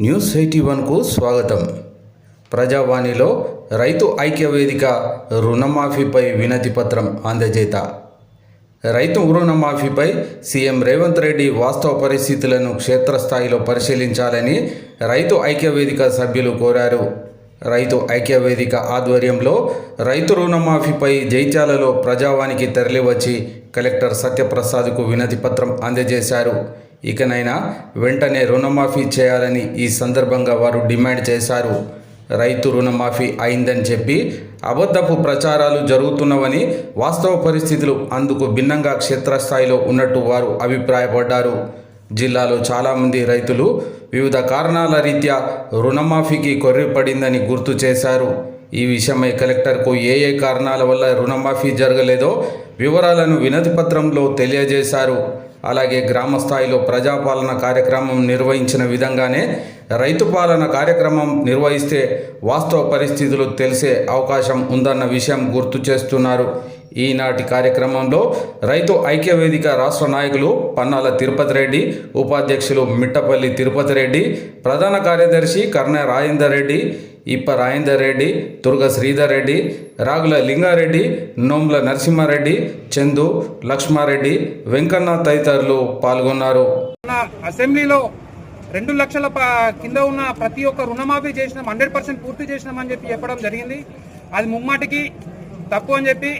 News 81కు స్వాగతం. ప్రజావాణిలో రైతు ఐక్య వేదిక రుణమాఫీపై వినతి పత్రం అందజేత. రైతు రుణమాఫీపై సీఎం రేవంత్ రెడ్డి వాస్తవ పరిస్థితులను క్షేత్రస్థాయిలో పరిశీలించాలని రైతు ఐక్య వేదిక సభ్యులు కోరారు. రైతు ఐక్య వేదిక ఆధ్వర్యంలో రైతు రుణమాఫీపై జైత్యాలలో ప్రజావానికి తరలివచ్చి కలెక్టర్ సత్యప్రసాద్కు వినతి పత్రం అందజేశారు. ఇకనైనా వెంటనే రుణమాఫీ చేయాలని ఈ సందర్భంగా వారు డిమాండ్ చేశారు. రైతు రుణమాఫీ అయిందని చెప్పి అబద్ధపు ప్రచారాలు జరుగుతున్నవని, వాస్తవ పరిస్థితులు అందుకు భిన్నంగా క్షేత్రస్థాయిలో ఉన్నట్టు వారు అభిప్రాయపడ్డారు. జిల్లాలో చాలామంది రైతులు వివిధ కారణాల రీత్యా రుణమాఫీకి కొర్రిపడిందని గుర్తు చేశారు. ఈ విషయమై కలెక్టర్కు ఏ కారణాల వల్ల రుణమాఫీ జరగలేదో వివరాలను వినతి పత్రంలో తెలియజేశారు. అలాగే గ్రామ స్థాయిలో ప్రజాపాలన కార్యక్రమం నిర్వహించిన విధంగానే రైతు పాలన కార్యక్రమం నిర్వహిస్తే వాస్తవ పరిస్థితులు తెలిసే అవకాశం ఉందన్న విషయం గుర్తు చేస్తున్నారు. ఈనాటి కార్యక్రమంలో రైతు ఐక్య వేదిక రాష్ట్ర నాయకులు పన్నాల తిరుపతి రెడ్డి, ఉపాధ్యక్షులు మిట్టపల్లి తిరుపతి రెడ్డి, ప్రధాన కార్యదర్శి కర్ణ రాజేందర్ రెడ్డి, ఇప్ప రాజేందర్ రెడ్డి, తుర్గ శ్రీధర్ రెడ్డి, రాగుల లింగారెడ్డి, నోంబ్ల నరసింహారెడ్డి, చందు, లక్ష్మారెడ్డి, వెంకన్న తదితరులు పాల్గొన్నారు. అసెంబ్లీలో 2 లక్షల కింద ఉన్న ప్రతి ఒక్క రుణమాఫీ చేసినాం, 100% పూర్తి చేసినామని చెప్పి చెప్పడం జరిగింది. అది ముమ్మాటికి తప్పు అని చెప్పి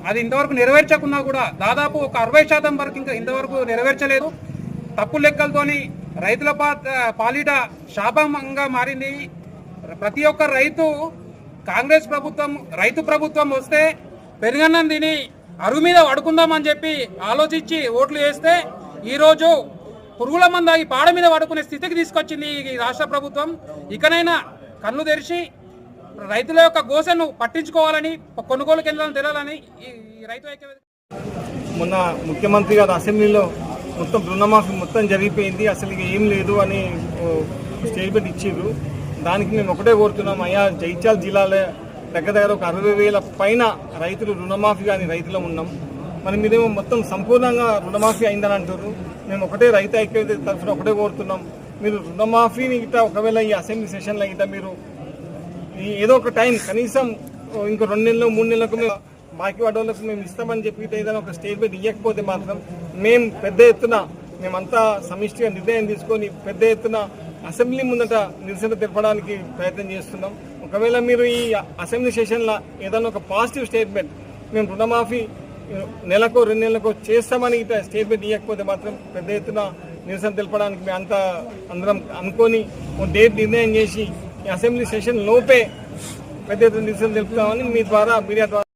అది ఇంతవరకు నెరవేర్చకున్నా కూడా దాదాపు ఒక 60% వరకు ఇంకా ఇంతవరకు నెరవేర్చలేదు. తప్పు లెక్కలతోని రైతుల పాలిట శాపంగా మారింది. ప్రతి ఒక్క రైతు కాంగ్రెస్ ప్రభుత్వం, రైతు ప్రభుత్వం వస్తే పెరుగన్నం తిని అరుగు మీద పడుకుందామని చెప్పి ఆలోచించి ఓట్లు వేస్తే ఈరోజు పురుగుల మందాగి పాడ మీద పడుకునే స్థితికి తీసుకొచ్చింది ఈ రాష్ట్ర ప్రభుత్వం. ఇకనైనా కన్ను తెరిచి రైతుల యొక్క గోసెను పట్టించుకోవాలని, కొనుగోలు కేంద్రాలను తెరాలని ఈ రైతు ఐక్య మొన్న ముఖ్యమంత్రి గారు అసెంబ్లీలో మొత్తం రుణమాఫీ మొత్తం జరిగిపోయింది, అసలు ఏం లేదు అని స్టేట్మెంట్ ఇచ్చారు. దానికి మేము ఒకటే కోరుతున్నాం, అయ్యా జైత్యాల జిల్లాలో దగ్గర ఒక 60,000 పైన రైతులు రుణమాఫీ కానీ రైతులు ఉన్నాం. మరి మీరేమో మొత్తం సంపూర్ణంగా రుణమాఫీ అయిందని అంటారు. మేము ఒకటే రైతు ఐక్య తరఫున ఒకటే కోరుతున్నాం, మీరు రుణమాఫీని గిట్ట ఒకవేళ ఈ అసెంబ్లీ సెషన్లో గిట్ట మీరు ఏదో ఒక టైం కనీసం ఇంకో 2 నెలలు 3 నెలలకు మేము బాకీ పడ్డోళ్ళకు మేము ఇస్తామని చెప్పి ఏదైనా ఒక స్టేట్మెంట్ ఇవ్వకపోతే మాత్రం మేము పెద్ద ఎత్తున మేమంతా సమిష్టిగా నిర్ణయం తీసుకొని పెద్ద ఎత్తున అసెంబ్లీ ముందట నిరసన తెలపడానికి ప్రయత్నం చేస్తున్నాం. ఒకవేళ మీరు ఈ అసెంబ్లీ సెషన్లో ఏదైనా ఒక పాజిటివ్ స్టేట్మెంట్ మేము రుణమాఫీ నెలకో 2 నెలలకో చేస్తామని స్టేట్మెంట్ ఇవ్వకపోతే మాత్రం పెద్ద ఎత్తున నిరసన తెలపడానికి మేము అంతా అందరం అనుకొని డేట్ నిర్ణయం చేసి ఈ అసెంబ్లీ సెషన్ లోపే పెద్ద ఎత్తున నిరసన తెలుపుతామని మీ ద్వారా మీడియా ద్వారా